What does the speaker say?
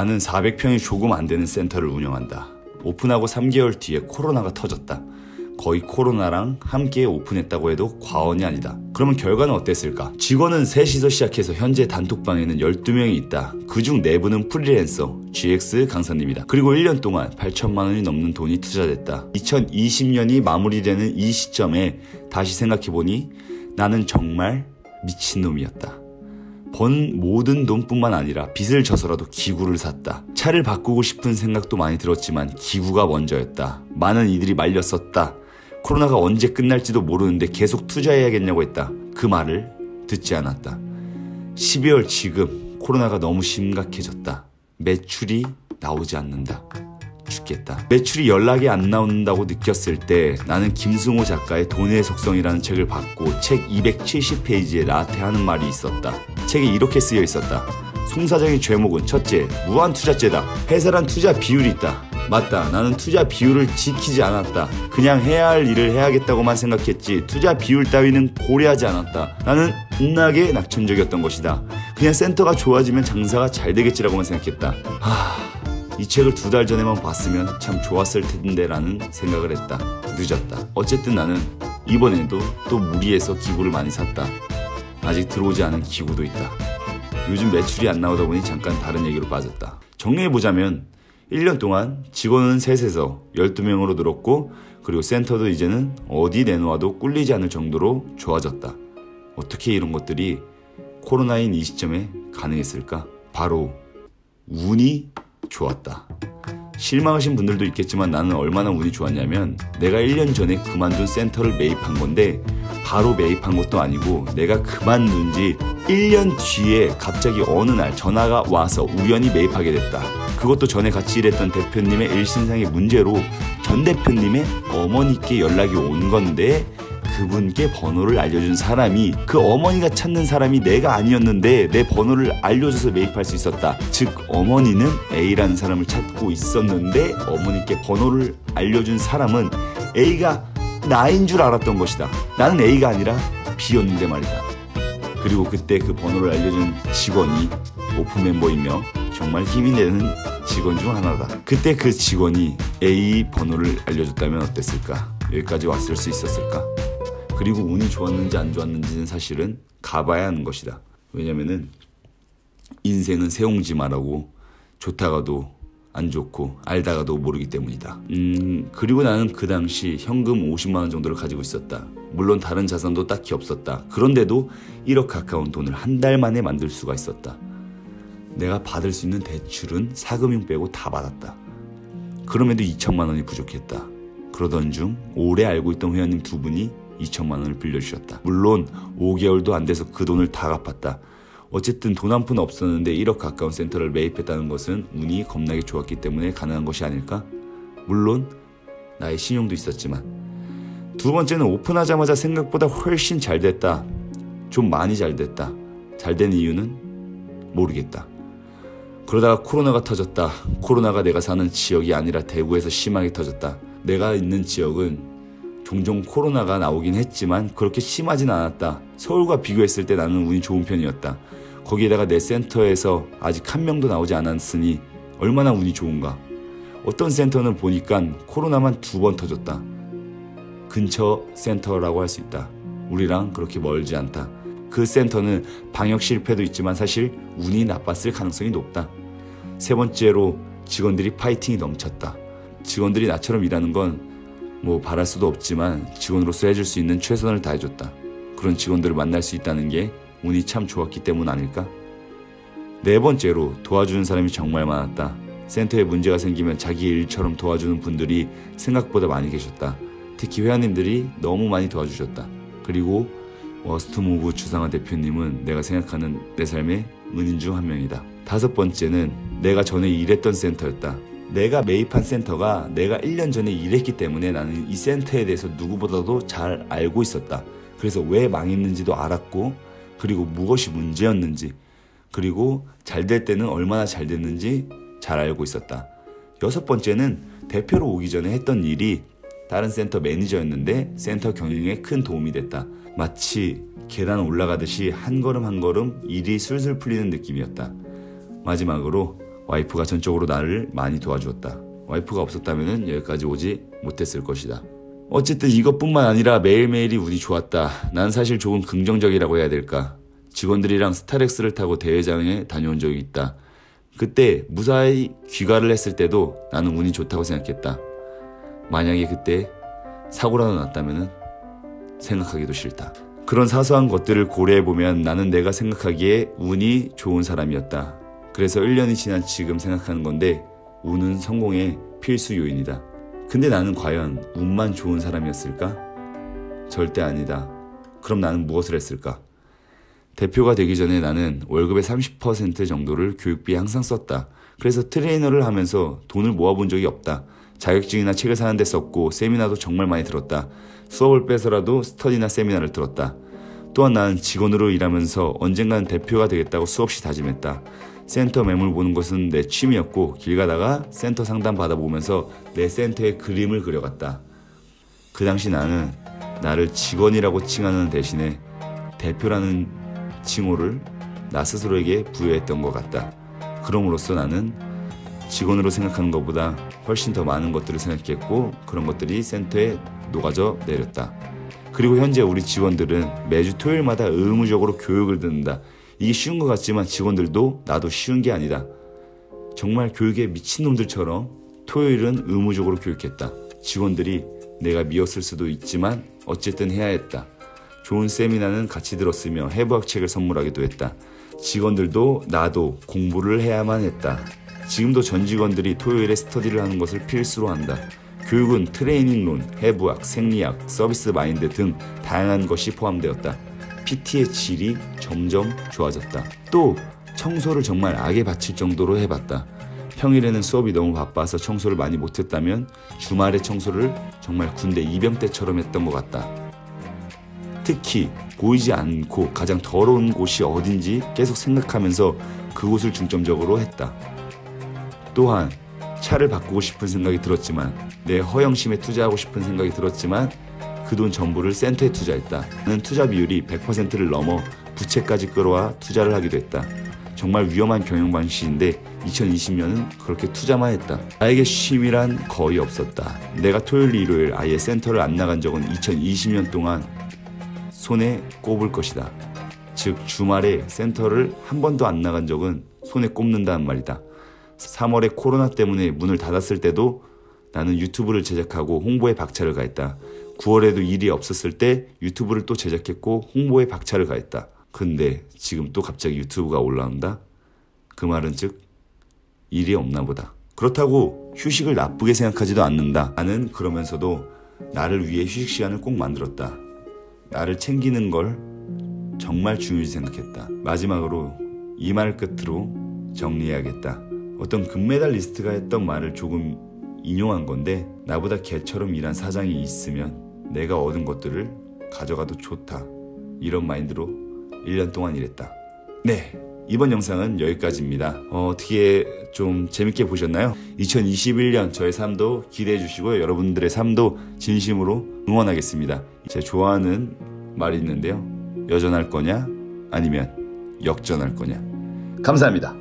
나는 400평이 조금 안 되는 센터를 운영한다. 오픈하고 3개월 뒤에 코로나가 터졌다. 거의 코로나랑 함께 오픈했다고 해도 과언이 아니다. 그러면 결과는 어땠을까? 직원은 셋이서 시작해서 현재 단톡방에는 12명이 있다. 그중 4분은 프리랜서 GX 강사님이다. 그리고 1년 동안 8천만 원이 넘는 돈이 투자됐다. 2020년이 마무리되는 이 시점에 다시 생각해보니 나는 정말 미친놈이었다. 번 모든 돈뿐만 아니라 빚을 져서라도 기구를 샀다. 차를 바꾸고 싶은 생각도 많이 들었지만 기구가 먼저였다. 많은 이들이 말렸었다. 코로나가 언제 끝날지도 모르는데 계속 투자해야겠냐고 했다. 그 말을 듣지 않았다. 12월 지금 코로나가 너무 심각해졌다. 매출이 나오지 않는다. 죽겠다. 매출이 연락이 안 나온다고 느꼈을 때 나는 김승호 작가의 돈의 속성이라는 책을 받고 책 270페이지에 나한테 하는 말이 있었다. 책에 이렇게 쓰여 있었다. 송 사장의 죄목은 첫째, 무한 투자죄다. 회사란 투자 비율이 있다. 맞다. 나는 투자 비율을 지키지 않았다. 그냥 해야 할 일을 해야겠다고만 생각했지 투자 비율 따위는 고려하지 않았다. 나는 겁나게 낙천적이었던 것이다. 그냥 센터가 좋아지면 장사가 잘 되겠지라고만 생각했다. 이 책을 2달 전에만 봤으면 참 좋았을 텐데 라는 생각을 했다. 늦었다. 어쨌든 나는 이번에도 또 무리해서 기구를 많이 샀다. 아직 들어오지 않은 기구도 있다. 요즘 매출이 안 나오다 보니 잠깐 다른 얘기로 빠졌다. 정리해보자면 1년 동안 직원은 셋에서 12명으로 늘었고 그리고 센터도 이제는 어디 내놓아도 꿀리지 않을 정도로 좋아졌다. 어떻게 이런 것들이 코로나인 이 시점에 가능했을까? 바로 운이 좋았다. 실망하신 분들도 있겠지만 나는 얼마나 운이 좋았냐면 내가 1년 전에 그만둔 센터를 매입한 건데 바로 매입한 것도 아니고 내가 그만둔 지 1년 뒤에 갑자기 어느 날 전화가 와서 우연히 매입하게 됐다. 그것도 전에 같이 일했던 대표님의 일신상의 문제로 전 대표님의 어머니께 연락이 온 건데 그분께 번호를 알려준 사람이 그 어머니가 찾는 사람이 내가 아니었는데 내 번호를 알려줘서 매입할 수 있었다. 즉 어머니는 A라는 사람을 찾고 있었는데 어머니께 번호를 알려준 사람은 A가 나인 줄 알았던 것이다. 나는 A가 아니라 B였는데 말이다. 그리고 그때 그 번호를 알려준 직원이 오픈 멤버이며 정말 힘이 되는 직원 중 하나다. 그때 그 직원이 A 번호를 알려줬다면 어땠을까? 여기까지 왔을 수 있었을까? 그리고 운이 좋았는지 안 좋았는지는 사실은 가봐야 하는 것이다. 왜냐면은 인생은 새옹지마라고 좋다가도 안 좋고 알다가도 모르기 때문이다. 그리고 나는 그 당시 현금 50만 원 정도를 가지고 있었다. 물론 다른 자산도 딱히 없었다. 그런데도 1억 가까운 돈을 한 달 만에 만들 수가 있었다. 내가 받을 수 있는 대출은 사금융 빼고 다 받았다. 그럼에도 2천만 원이 부족했다. 그러던 중 오래 알고 있던 회원님 2분이 2천만 원을 빌려주셨다. 물론 5개월도 안 돼서 그 돈을 다 갚았다. 어쨌든 돈 한 푼 없었는데 1억 가까운 센터를 매입했다는 것은 운이 겁나게 좋았기 때문에 가능한 것이 아닐까? 물론 나의 신용도 있었지만. 두 번째는 오픈하자마자 생각보다 훨씬 잘 됐다. 좀 많이 잘 됐다. 잘 된 이유는 모르겠다. 그러다가 코로나가 터졌다. 코로나가 내가 사는 지역이 아니라 대구에서 심하게 터졌다. 내가 있는 지역은 종종 코로나가 나오긴 했지만 그렇게 심하진 않았다. 서울과 비교했을 때 나는 운이 좋은 편이었다. 거기에다가 내 센터에서 아직 한 명도 나오지 않았으니 얼마나 운이 좋은가. 어떤 센터는 보니까 코로나만 2번 터졌다. 근처 센터라고 할 수 있다. 우리랑 그렇게 멀지 않다. 그 센터는 방역 실패도 있지만 사실 운이 나빴을 가능성이 높다. 세 번째로 직원들이 파이팅이 넘쳤다. 직원들이 나처럼 일하는 건 뭐 바랄 수도 없지만 직원으로서 해줄 수 있는 최선을 다해줬다. 그런 직원들을 만날 수 있다는 게 운이 참 좋았기 때문 아닐까? 네 번째로 도와주는 사람이 정말 많았다. 센터에 문제가 생기면 자기 일처럼 도와주는 분들이 생각보다 많이 계셨다. 특히 회원님들이 너무 많이 도와주셨다. 그리고 워스트무브 주상화 대표님은 내가 생각하는 내 삶의 은인 중 한 명이다. 다섯 번째는 내가 전에 일했던 센터였다. 내가 매입한 센터가 내가 1년 전에 일했기 때문에 나는 이 센터에 대해서 누구보다도 잘 알고 있었다. 그래서 왜 망했는지도 알았고 그리고 무엇이 문제였는지 그리고 잘 될 때는 얼마나 잘 됐는지 잘 알고 있었다. 여섯 번째는 대표로 오기 전에 했던 일이 다른 센터 매니저였는데 센터 경영에 큰 도움이 됐다. 마치 계단 올라가듯이 한 걸음 한 걸음 일이 술술 풀리는 느낌이었다. 마지막으로 와이프가 전적으로 나를 많이 도와주었다. 와이프가 없었다면 여기까지 오지 못했을 것이다. 어쨌든 이것뿐만 아니라 매일매일이 운이 좋았다. 난 사실 조금 긍정적이라고 해야 될까. 직원들이랑 스타렉스를 타고 대회장에 다녀온 적이 있다. 그때 무사히 귀가를 했을 때도 나는 운이 좋다고 생각했다. 만약에 그때 사고라도 났다면 생각하기도 싫다. 그런 사소한 것들을 고려해보면 나는 내가 생각하기에 운이 좋은 사람이었다. 그래서 1년이 지난 지금 생각하는 건데 운은 성공의 필수 요인이다. 근데 나는 과연 운만 좋은 사람이었을까? 절대 아니다. 그럼 나는 무엇을 했을까? 대표가 되기 전에 나는 월급의 30% 정도를 교육비에 항상 썼다. 그래서 트레이너를 하면서 돈을 모아본 적이 없다. 자격증이나 책을 사는 데 썼고 세미나도 정말 많이 들었다. 수업을 빼서라도 스터디나 세미나를 들었다. 또한 나는 직원으로 일하면서 언젠가는 대표가 되겠다고 수없이 다짐했다. 센터 매물 보는 것은 내 취미였고 길 가다가 센터 상담 받아보면서 내 센터의 그림을 그려갔다. 그 당시 나는 나를 직원이라고 칭하는 대신에 대표라는 칭호를 나 스스로에게 부여했던 것 같다. 그럼으로써 나는 직원으로 생각하는 것보다 훨씬 더 많은 것들을 생각했고 그런 것들이 센터에 녹아져 내렸다. 그리고 현재 우리 직원들은 매주 토요일마다 의무적으로 교육을 듣는다. 이게 쉬운 것 같지만 직원들도 나도 쉬운 게 아니다. 정말 교육에 미친놈들처럼 토요일은 의무적으로 교육했다. 직원들이 내가 미웠을 수도 있지만 어쨌든 해야 했다. 좋은 세미나는 같이 들었으며 해부학 책을 선물하기도 했다. 직원들도 나도 공부를 해야만 했다. 지금도 전 직원들이 토요일에 스터디를 하는 것을 필수로 한다. 교육은 트레이닝론, 해부학, 생리학, 서비스 마인드 등 다양한 것이 포함되었다. PT의 질이 점점 좋아졌다. 또 청소를 정말 악에 바칠 정도로 해봤다. 평일에는 수업이 너무 바빠서 청소를 많이 못했다면 주말에 청소를 정말 군대 이병 때처럼 했던 것 같다. 특히 보이지 않고 가장 더러운 곳이 어딘지 계속 생각하면서 그곳을 중점적으로 했다. 또한 차를 바꾸고 싶은 생각이 들었지만 내 허영심에 투자하고 싶은 생각이 들었지만 그 돈 전부를 센터에 투자했다. 나는 투자 비율이 100%를 넘어 부채까지 끌어와 투자를 하기도 했다. 정말 위험한 경영 방식인데 2020년은 그렇게 투자만 했다. 나에게 쉼이란 거의 없었다. 내가 토요일 일요일 아예 센터를 안 나간 적은 2020년 동안 손에 꼽을 것이다. 즉 주말에 센터를 한 번도 안 나간 적은 손에 꼽는다는 말이다. 3월에 코로나 때문에 문을 닫았을 때도 나는 유튜브를 제작하고 홍보에 박차를 가했다. 9월에도 일이 없었을 때 유튜브를 또 제작했고 홍보에 박차를 가했다. 근데 지금 또 갑자기 유튜브가 올라온다? 그 말은 즉 일이 없나 보다. 그렇다고 휴식을 나쁘게 생각하지도 않는다. 나는 그러면서도 나를 위해 휴식 시간을 꼭 만들었다. 나를 챙기는 걸 정말 중요시 생각했다. 마지막으로 이 말 끝으로 정리해야겠다. 어떤 금메달리스트가 했던 말을 조금 인용한 건데 나보다 개처럼 일한 사장이 있으면 내가 얻은 것들을 가져가도 좋다. 이런 마인드로 1년 동안 일했다. 네, 이번 영상은 여기까지입니다. 어떻게 좀 재밌게 보셨나요? 2021년 저의 삶도 기대해 주시고요. 여러분들의 삶도 진심으로 응원하겠습니다. 제가 좋아하는 말이 있는데요. 여전할 거냐 아니면 역전할 거냐. 감사합니다.